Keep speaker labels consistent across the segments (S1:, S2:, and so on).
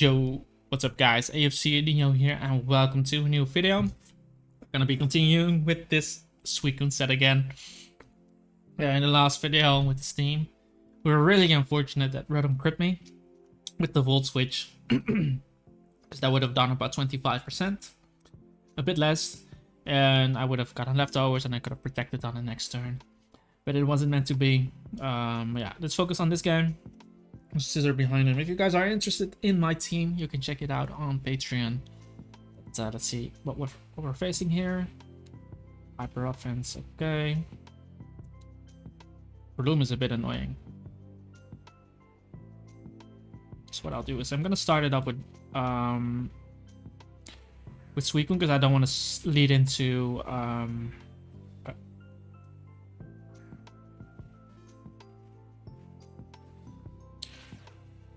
S1: Yo, what's up guys, AFC Dino here and welcome to a new video. I'm gonna be continuing with this Suicune set again. In the last video with this team, we were really unfortunate that Breloom crit me with the Volt Switch. Because that would have done about 25%, a bit less, and I would have gotten leftovers and I could have protected on the next turn. But it wasn't meant to be. Yeah, let's focus on this game. Scissor behind him. If you guys are interested in my team, you can check it out on Patreon. But, let's see what we're facing here. Hyper offense, okay. Breloom is a bit annoying. So what I'll do is I'm gonna start it up with Suicune because I don't want to lead into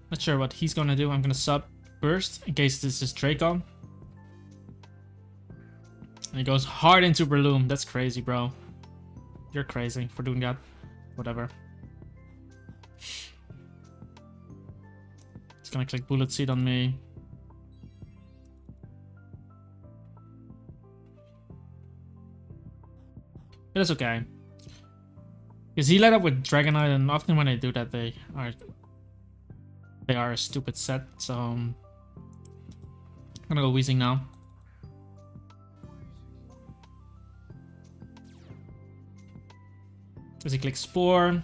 S1: Not sure what he's gonna do. I'm gonna sub first in case this is Draco. And he goes hard into Breloom. That's crazy, bro. You're crazy for doing that. Whatever. He's gonna click Bullet Seed on me. But it's okay. Because he let up with Dragonite, and often when they do that, they are a stupid set, so I'm gonna go Wheezing now. As he clicks Spore,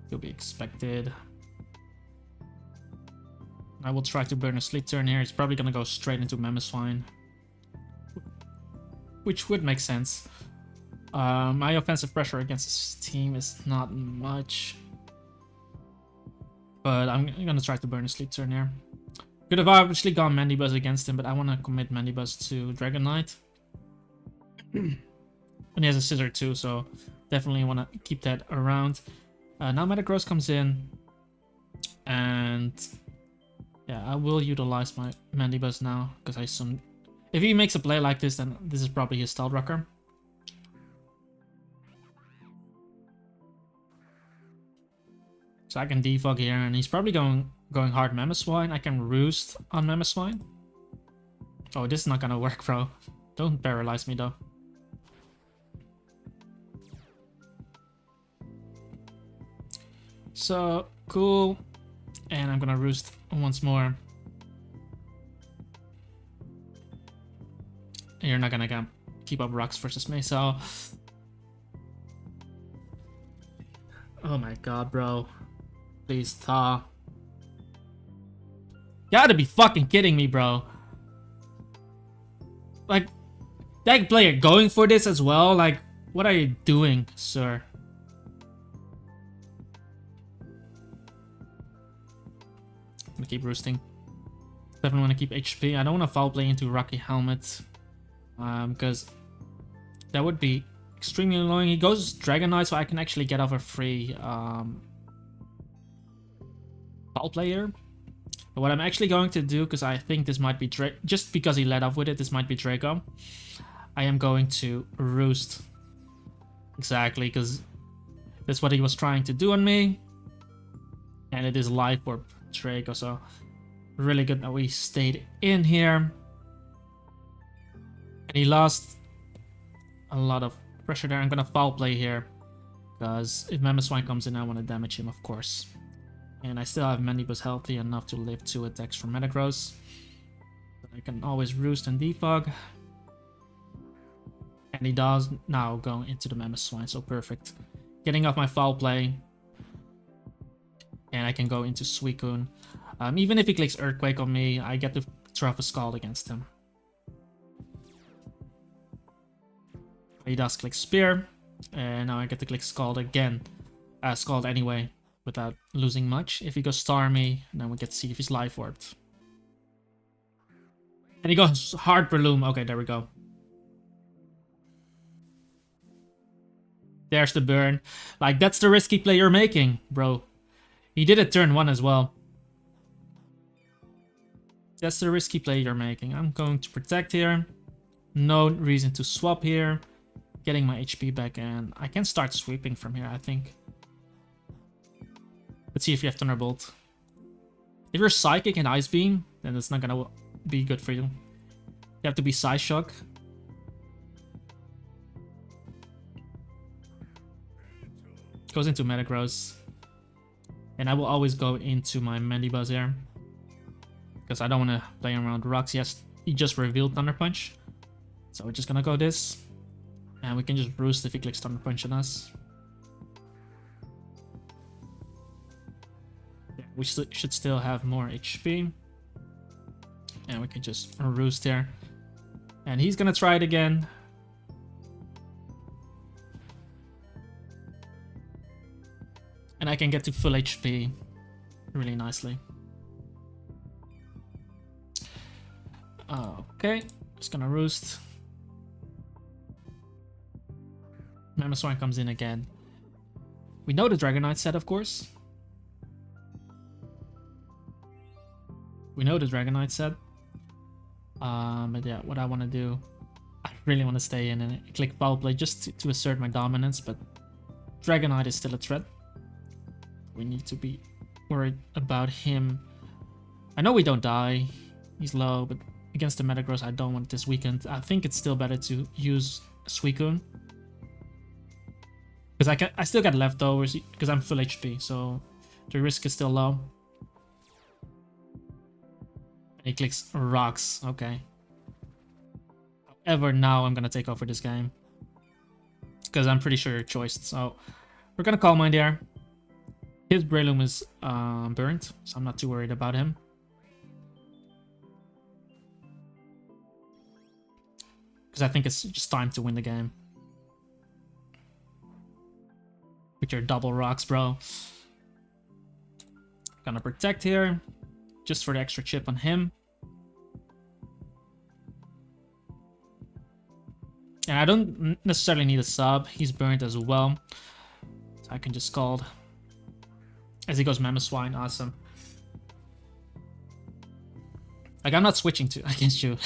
S1: he'll be expected. I will try to burn a Sleep turn here. He's probably gonna go straight into Mamoswine, which would make sense. My offensive pressure against this team is not much. But I'm gonna try to burn a Sleep turn here. Could have obviously gone Mandibuzz against him, but I want to commit Mandibuzz to Dragonite. And he has a Scissor too, so definitely want to keep that around. Now Metagross comes in. And yeah, I will utilize my Mandibuzz now, because I assume if he makes a play like this, then this is probably his Stealth Rocker. So I can defog here, and he's probably going hard Mamoswine. I can Roost on Mamoswine. Oh, this is not gonna work, bro. Don't paralyze me, though. So, cool. And I'm gonna Roost once more. You're not gonna keep up rocks versus me, so... Oh my god, bro. Please, Thaw. Gotta be fucking kidding me, bro. Like, that player going for this as well? Like, what are you doing, sir? I'm gonna keep roosting. Definitely want to keep HP. I don't want to foul play into Rocky Helmet. Because that would be extremely annoying. He goes Dragonite, so I can actually get off a free foul player. But what I'm actually going to do, because I think this might be just because he led off with it, this might be Draco. I am going to Roost. Exactly, because that's what he was trying to do on me. And it is Life Orb Draco, so really good that we stayed in here. And he lost a lot of pressure there. I'm gonna foul play here, because if Mamoswine comes in, I want to damage him, of course. And I still have Mandibuzz healthy enough to live 2 attacks from Metagross. I can always Roost and defog. And he does now go into the Mamoswine, so perfect. Getting off my foul play. And I can go into Suicune. Even if he clicks Earthquake on me, I get to throw off a Scald against him. He does click Spear. And now I get to click Scald again. Scald anyway, without losing much. If he goes Starmie, then we get to see if he's Life Orbed. And he goes hard Breloom. Okay, there we go. There's the burn. Like, that's the risky play you're making, bro. He did it turn 1 as well. That's the risky play you're making. I'm going to protect here. No reason to swap here. Getting my HP back, and I can start sweeping from here, I think. Let's see if you have Thunderbolt. If you're Psychic and Ice Beam, then it's not gonna be good for you. You have to be Psy Shock. Goes into Metagross. And I will always go into my Mandibuzz here. Because I don't want to play around rocks. Yes, he just revealed Thunder Punch. So we're just gonna go this. And we can just roost if he clicks Thunder Punch on us. Yeah, we should still have more HP. And we can just roost here. And he's gonna try it again. And I can get to full HP really nicely. Okay, just gonna roost. Mamoswine comes in again. We know the Dragonite set, of course. We know the Dragonite set. But yeah, what I want to do, I really want to stay in and click Foul Play just to assert my dominance, but Dragonite is still a threat. We need to be worried about him. I know we don't die. He's low, but against the Metagross, I don't want this weakened. I think it's still better to use Suicune. Because I still got leftovers because I'm full HP, so the risk is still low. And he clicks rocks, okay. However, now I'm gonna take over this game. Because I'm pretty sure you're choiced, so we're gonna Calm Mind there. His Breloom is burnt, so I'm not too worried about him. Because I think it's just time to win the game. With your double rocks, bro. Gonna protect here. Just for the extra chip on him. And I don't necessarily need a sub. He's burnt as well. So I can just Scald. As he goes Mamoswine, awesome. Like, I'm not switching to against you.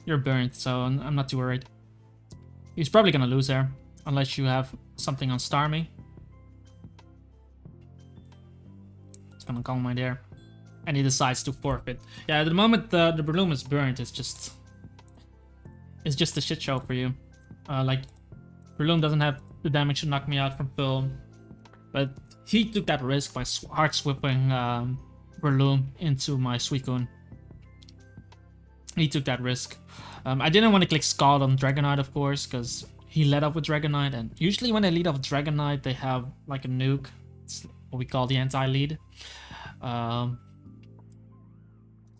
S1: You're burnt, so I'm not too worried. He's probably gonna lose there. Unless you have something on Starmie. It's gonna Calm Mind there. And he decides to forfeit. Yeah, at the moment the Breloom is burnt, it's just a shit show for you. Like, Breloom doesn't have the damage to knock me out from full. But he took that risk by hard swapping Breloom into my Suicune. He took that risk. I didn't want to click Scald on Dragonite, of course, because he led off with Dragonite. And usually when they lead off with Dragonite, they have like a nuke. It's what we call the anti-lead.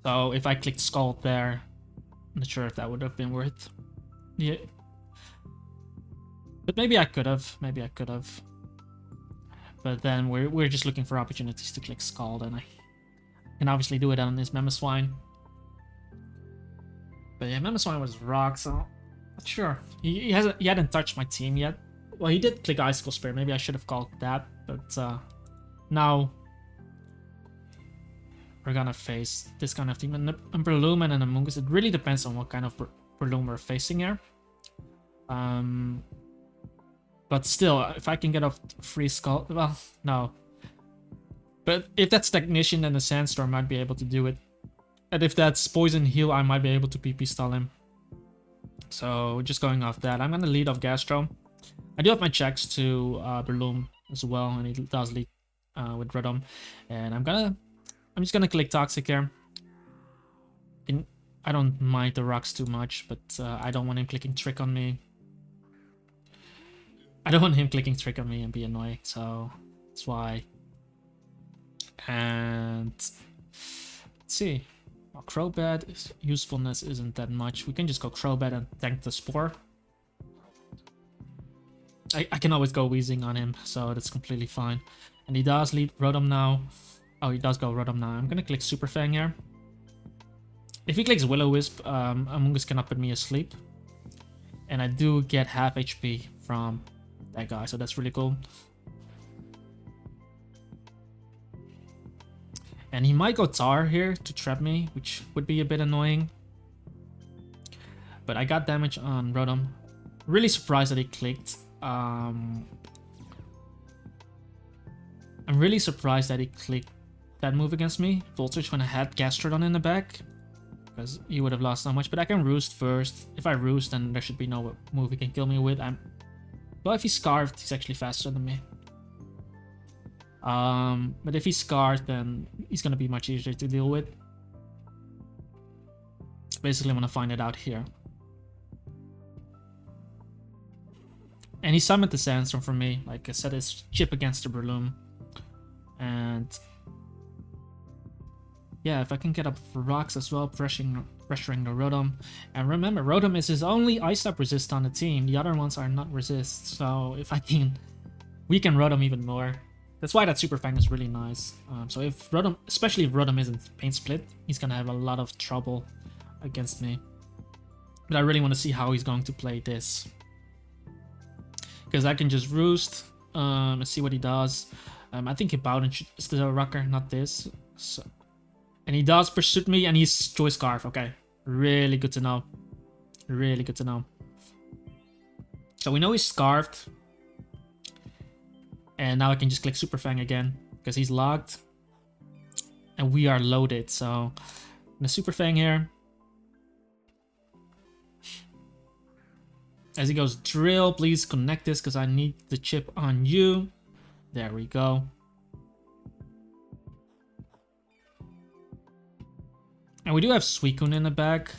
S1: So if I clicked Scald there, I'm not sure if that would have been worth. Yeah. But maybe I could have. Maybe I could have. But then we're just looking for opportunities to click Scald, and I can obviously do it on this Mamoswine. But yeah, Mamoswine was rock, so not sure. He hadn't touched my team yet. Well, he did click Icicle Spear. Maybe I should have called that, but now we're gonna face this kind of team. And Breloom and Amoonguss, it really depends on what kind of Breloom we're facing here. But still, if I can get off free Skull, well, no. But if that's Technician, then the Sandstorm might be able to do it. And if that's Poison Heal, I might be able to PP stall him. So just going off that, I'm gonna lead off Gastro. I do have my checks to Breloom as well, and he does lead with Rotom. And I'm just gonna click Toxic here. I don't mind the rocks too much, but I don't want him clicking Trick on me. I don't want him clicking Trick on me and be annoying, so that's why. And let's see. Well, Crobat, usefulness isn't that much. We can just go Crobat and tank the Spore. I can always go Weezing on him, so that's completely fine. And he does lead Rotom now. Oh, he does go Rotom now. I'm gonna click Super Fang here. If he clicks Will-O-Wisp, Amoonguss cannot put me asleep. And I do get half HP from that guy, so that's really cool. And he might go Tar here to trap me, which would be a bit annoying. But I got damage on Rotom. Really surprised that he clicked I'm really surprised that he clicked that move against me. Voltage when I had Gastrodon in the back, because he would have lost so much. But I can Roost first. If I Roost, then there should be no move he can kill me with. Well, if he's Scarfed, he's actually faster than me. But if he's Scarred, then he's gonna be much easier to deal with. Basically, I'm gonna find it out here. And he summoned the Sandstorm for me. Like I said, it's chip against the Breloom. And yeah, if I can get up for rocks as well, pressuring the Rotom. And remember, Rotom is his only Ice type resist on the team. The other ones are not resist. So if I can weaken Rotom even more. That's why that Super Fang is really nice. So if Rotom, especially if Rotom isn't Pain Split, he's gonna have a lot of trouble against me. But I really want to see how he's going to play this. Because I can just Roost and see what he does. I think Bowden is the rocker, not this. So, and he does pursue me, and he's Choice Scarf. Okay, really good to know. Really good to know. So we know he's Scarfed. And now I can just click Super Fang again, because he's locked. And we are loaded, so the Super Fang here. As he goes, Drill, please connect this, because I need the chip on you. There we go. And we do have Suicune in the back.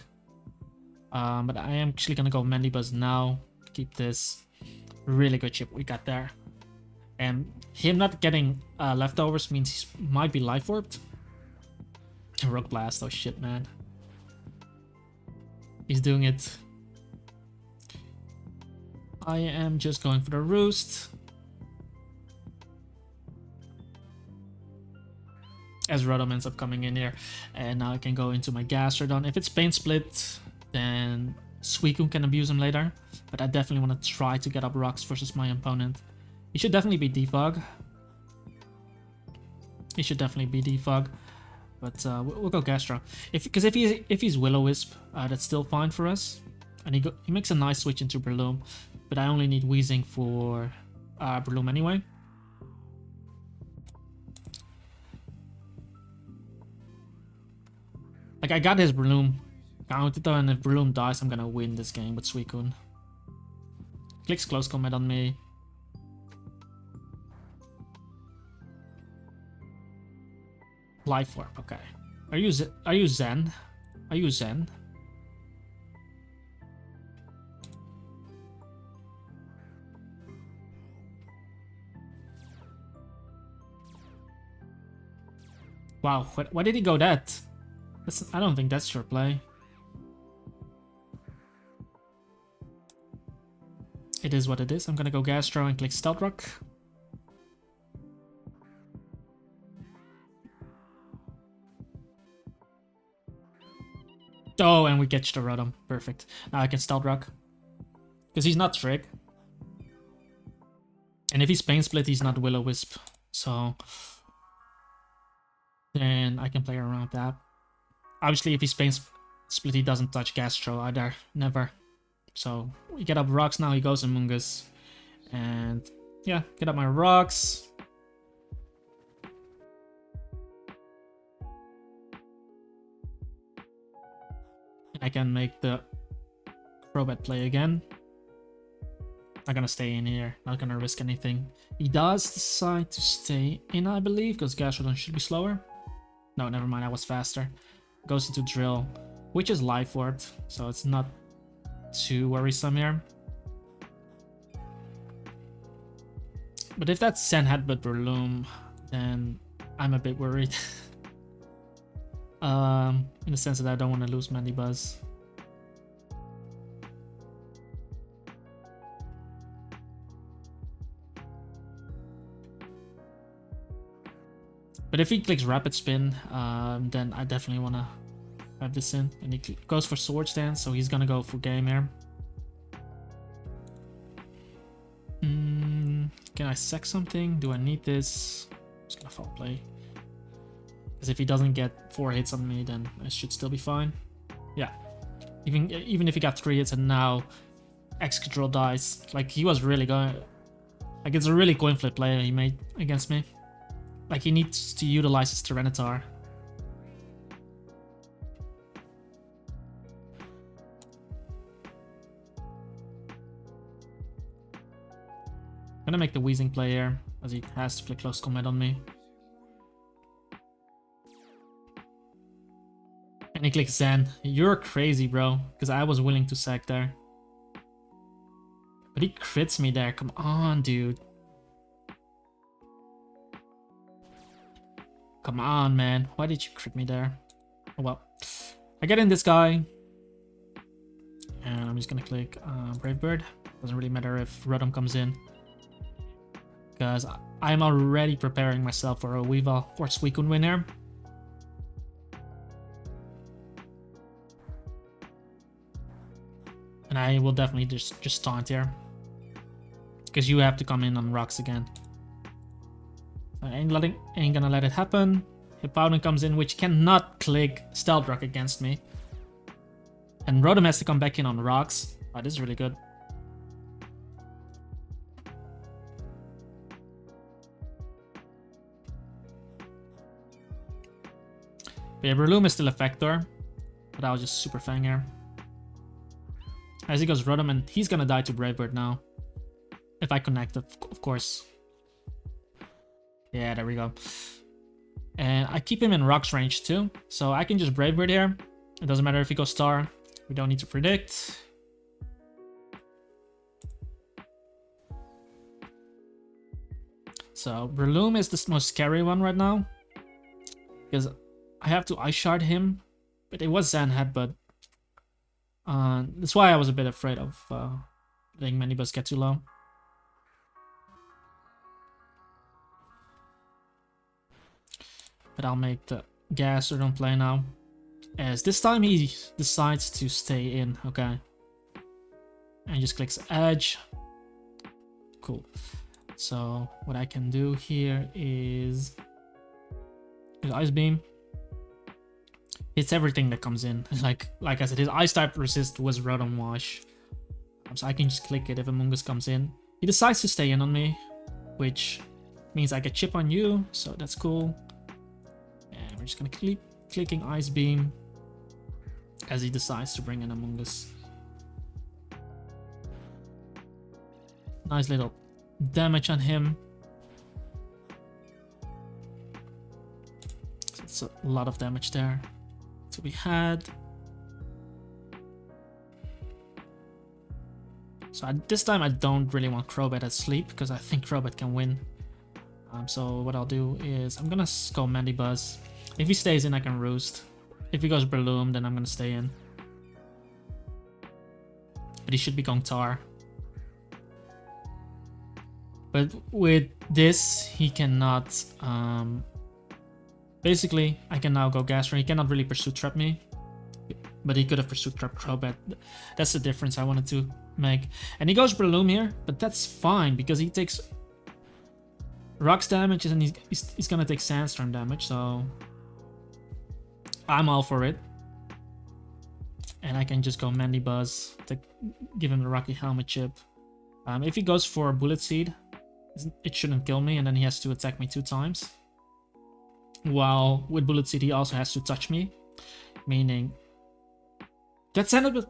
S1: But I am actually going to go Mandibuzz now. Keep this. Really good chip we got there. And him not getting leftovers means he might be Life Orbed. Rock Blast, oh shit, man. He's doing it. I am just going for the Roost. As Rotom ends up coming in here. And now I can go into my Gastrodon. If it's Pain Split, then Suicune can abuse him later. But I definitely want to try to get up rocks versus my opponent. He should definitely be Defog. He should definitely be Defog. But we'll go Gastro. Because if he's Will-O-Wisp, that's still fine for us. And he makes a nice switch into Breloom. But I only need Weezing for Breloom anyway. Like, I got his Breloom counted though, and if Breloom dies, I'm gonna win this game with Suicune. Clicks Close Combat on me. Life Orb, okay. Are you Zen? Are you Zen? Wow, why did he go that? I don't think that's your play. It is what it is. I'm gonna go Gastro and click Stealth Rock. Oh, and we catch the Rotom. Perfect. Now I can Stealth Rock. Because he's not Trick. And if he's Pain Split, he's not Will-O-Wisp. So then I can play around that. Obviously, if he's Pain Split, he doesn't touch Gastro either. Never. So we get up rocks now. He goes Amoonguss. And yeah, get up my rocks. I can make the Crobat play again. Not gonna stay in here. Not gonna risk anything. He does decide to stay in, I believe, because Gastrodon should be slower. No, never mind. I was faster. Goes into Drill, which is Life Orb, so it's not too worrisome here. But if that's Zen Headbutt Breloom, then I'm a bit worried. In the sense that I don't want to lose Mandibuzz. But if he clicks Rapid Spin, then I definitely want to have this in. And he goes for Swords Dance, so he's going to go for game here. Can I sack something? Do I need this? I'm just going to Foul Play. Because if he doesn't get 4 hits on me, then I should still be fine. Yeah. Even if he got 3 hits and now Excadrill dies. Like, he was really going... Like, it's a really coin flip play he made against me. Like, he needs to utilize his Tyranitar. I'm gonna make the Wheezing play here, as he has to play close combat on me. And he clicks Zen. You're crazy, bro, because I was willing to sack there. But he crits me there. Come on, dude. Come on, man. Why did you crit me there? Oh, well. I get in this guy. And I'm just gonna click Brave Bird. Doesn't really matter if Rotom comes in. Because I'm already preparing myself for a Weavile or Suicune win here. And I will definitely just taunt here. Because you have to come in on rocks again. I ain't gonna let it happen. Hippowdon comes in, which cannot click Stealth Rock against me. And Rotom has to come back in on rocks. Oh, this is really good. But yeah, Breloom is still a factor. But I was just super fang here. As he goes Rotom, and he's gonna die to Brave Bird now. If I connect, of course. Yeah, there we go. And I keep him in rocks range too. So I can just Brave Bird here. It doesn't matter if he goes Star. We don't need to predict. So Breloom is the most scary one right now. Because I have to Ice Shard him. But it was Zen Headbutt. That's why I was a bit afraid of letting Manibus get too low. But I'll make the Gastrodon play now. As this time he decides to stay in, okay. And just clicks Edge. Cool. So what I can do here is Ice Beam. Hits everything that comes in. Like I said, his Ice type resist was Rotom Wash. So I can just click it if Amoonguss comes in. He decides to stay in on me, which means I get chip on you, so that's cool. And we're just gonna keep clicking Ice Beam as he decides to bring in Amoonguss. Nice little damage on him. So it's a lot of damage there. So we had. So this time I don't really want Crobat at sleep because I think Crobat can win. So what I'll do is I'm gonna go Mandibuzz. If he stays in, I can Roost. If he goes Breloom, then I'm gonna stay in. But he should be going Tar. But with this, he cannot. Basically, I can now go Gastrodon. He cannot really Pursuit Trap me. But he could have Pursuit Trap Crobat. That's the difference I wanted to make. And he goes Breloom here, but that's fine because he takes Rocks damage and he's gonna take Sandstorm damage, so I'm all for it. And I can just go Mandibuzz to give him the Rocky Helmet chip. If he goes for Bullet Seed, it shouldn't kill me, and then he has to attack me 2 times. While with Bullet Seed, he also has to touch me, meaning that Sandwich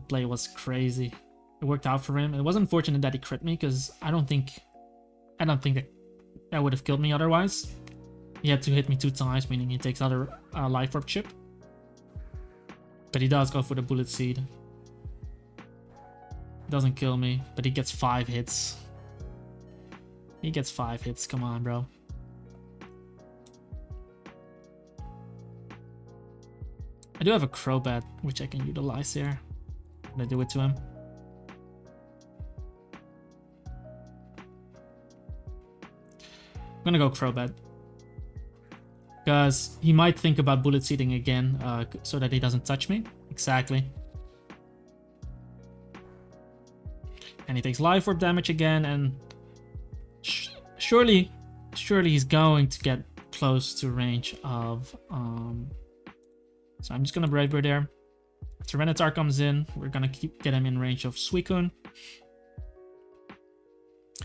S1: play was crazy. It worked out for him. It was unfortunate that he crit me because I don't think that would have killed me otherwise. He had to hit me 2 times, meaning he takes other Life Orb chip. But he does go for the Bullet Seed. Doesn't kill me, but he gets 5 hits. He gets 5 hits. Come on, bro. I do have a Crobat, which I can utilize here. I'm gonna do it to him. I'm gonna go Crobat. Because he might think about Bullet Seeding again, so that he doesn't touch me. Exactly. And he takes Life Orb damage again, and surely he's going to get close to range of... So I'm just gonna Brave Bird there. Tyranitar comes in. We're gonna get him in range of Suicune.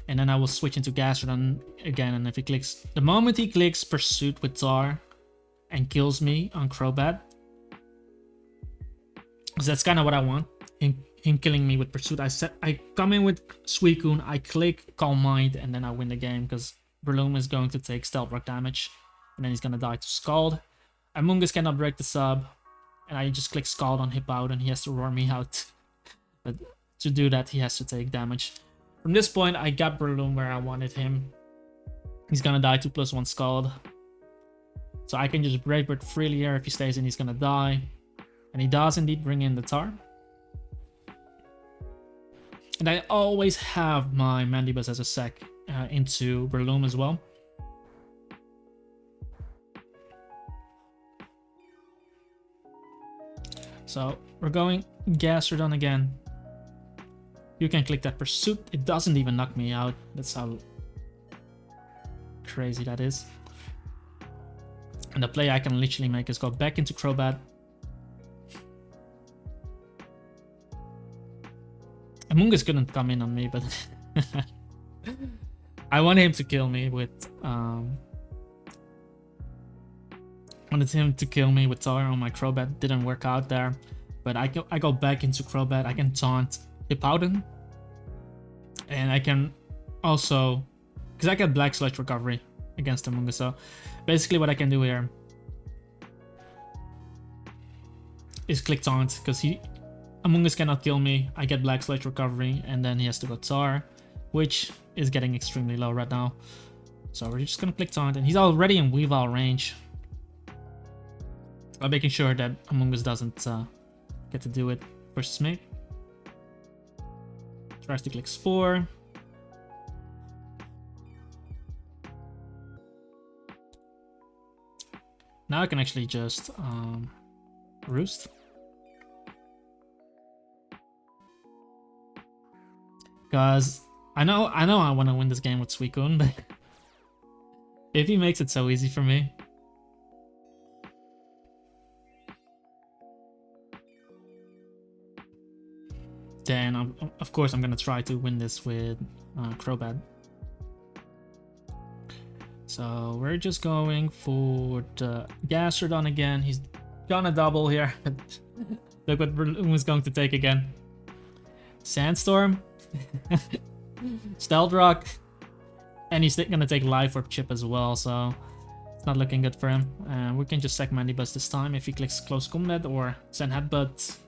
S1: And then I will switch into Gastrodon again, and if he clicks... The moment he clicks Pursuit with Tar and kills me on Crobat, because that's kind of what I want, him killing me with Pursuit. I come in with Suicune, I click Calm Mind, and then I win the game, because Breloom is going to take Stealth Rock damage, and then he's going to die to Scald. Amoonguss cannot break the sub, and I just click Scald on Hippowdon, and he has to roar me out. But to do that, he has to take damage. From this point, I got Breloom where I wanted him. He's gonna die 2+1 Scald. So I can just Brave Bird freely here. If he stays in, he's gonna die. And he does indeed bring in the Tar. And I always have my Mandibuzz as a sec into Breloom as well. So we're going Gastrodon again. You can click that Pursuit. It doesn't even knock me out. That's how crazy that is. And the play I can literally make is go back into Crobat. Amoonguss couldn't come in on me, but I wanted him to kill me with Tar on my Crobat. Didn't work out there, but I go back into Crobat. I can taunt Hippowdon, and I can also, because I get Black Sludge recovery against Amoonguss, so basically what I can do here is click taunt, because Amoonguss cannot kill me. I get Black Sludge recovery, and then he has to go Tar, which is getting extremely low right now. So we're just gonna click taunt, and he's already in Weavile range. I'm making sure that Amoonguss doesn't get to do it versus me. Tries to click Spore. Now I can actually just Roost. Because I know I want to win this game with Suicune, but if he makes it so easy for me. Then, of course, I'm going to try to win this with Crobat. So we're just going for the Gastrodon again. He's gonna double here. Look what Breloom is going to take again. Sandstorm. Stealth Rock. And he's going to take Life Orb Chip as well, so it's not looking good for him. We can just sack Mandibuzz this time if he clicks Close Combat or Sand Headbutt.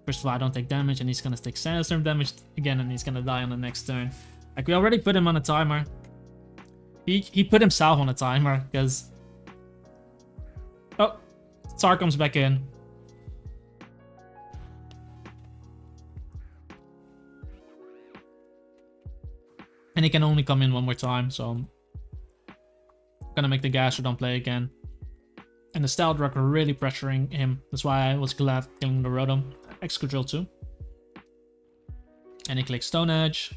S1: First of all, I don't take damage, and he's gonna take Sandstorm damage again, and he's gonna die on the next turn. Like, we already put him on a timer. He put himself on a timer, because... Oh! Tar comes back in. And he can only come in one more time, so... I'm gonna make the Gastrodon play again. And the Stealth Rock are really pressuring him. That's why I was glad killing the Rotom. Excadrill too. And he clicks Stone Edge.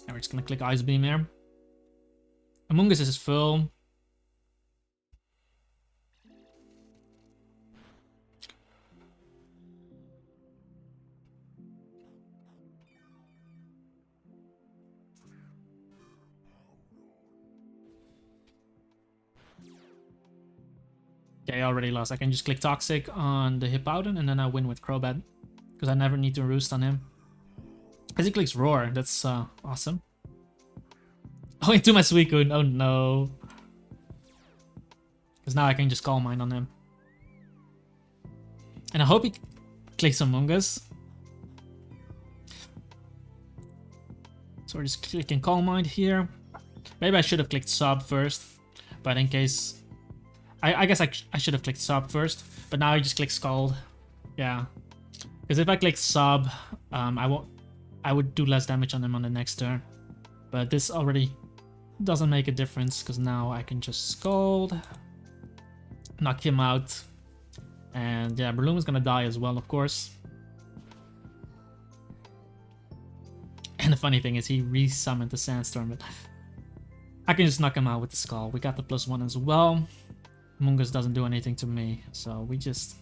S1: And we're just gonna click Ice Beam here. Amoonguss is full. Okay, I already lost. I can just click Toxic on the Hippowdon, and then I win with Crobat. Because I never need to Roost on him. As he clicks Roar, that's awesome. Oh, into my Suicune. Oh no. Because now I can just Calm Mind on him. And I hope he clicks Amoonguss. So we're just clicking Calm Mind here. Maybe I should have clicked Sub first. But in case... I guess I should have clicked Sub first, but now I just click Scald. Yeah, because if I click Sub, I would do less damage on him on the next turn. But this already doesn't make a difference, because now I can just Scald, knock him out, and yeah, Breloom is gonna die as well, of course. And the funny thing is, he resummoned the Sandstorm, but I can just knock him out with the Skull. We got the +1 as well. Amoonguss doesn't do anything to me, so we just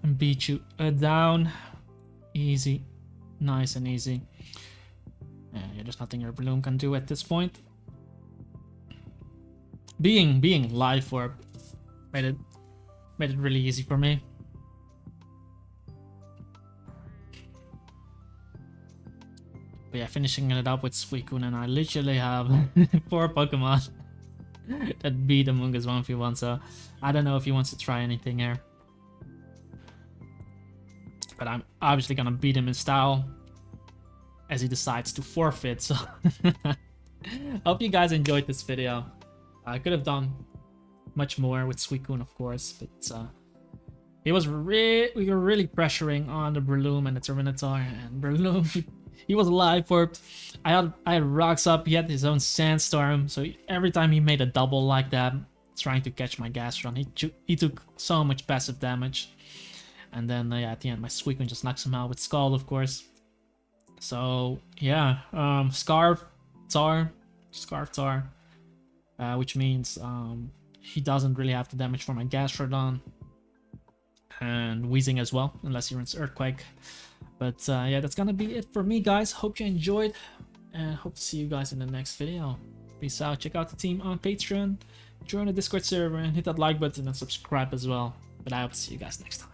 S1: and beat you down. Easy. Nice and easy. Yeah, there's nothing your Breloom can do at this point. Being live orb made it really easy for me. But yeah, finishing it up with Suicune, and I literally have 4 Pokemon that beat Among Us 1v1, so I don't know if he wants to try anything here. But I'm obviously gonna beat him in style as he decides to forfeit, so hope you guys enjoyed this video. I could have done much more with Suicune, of course, but we were really pressuring on the Breloom and the Tyranitar, and Breloom, he was alive for. I had rocks up, he had his own sandstorm, so every time he made a double like that, trying to catch my Gastron, he took so much passive damage. And then yeah, at the end, my Suicune just knocks him out with Skull, of course. So yeah, Scarf Tar, which means he doesn't really have the damage for my Gastrodon, and Wheezing as well, unless he runs Earthquake. But yeah, that's gonna be it for me, guys. Hope you enjoyed, and hope to see you guys in the next video. Peace out. Check out the team on Patreon, join the Discord server, and hit that like button and subscribe as well. But I hope to see you guys next time.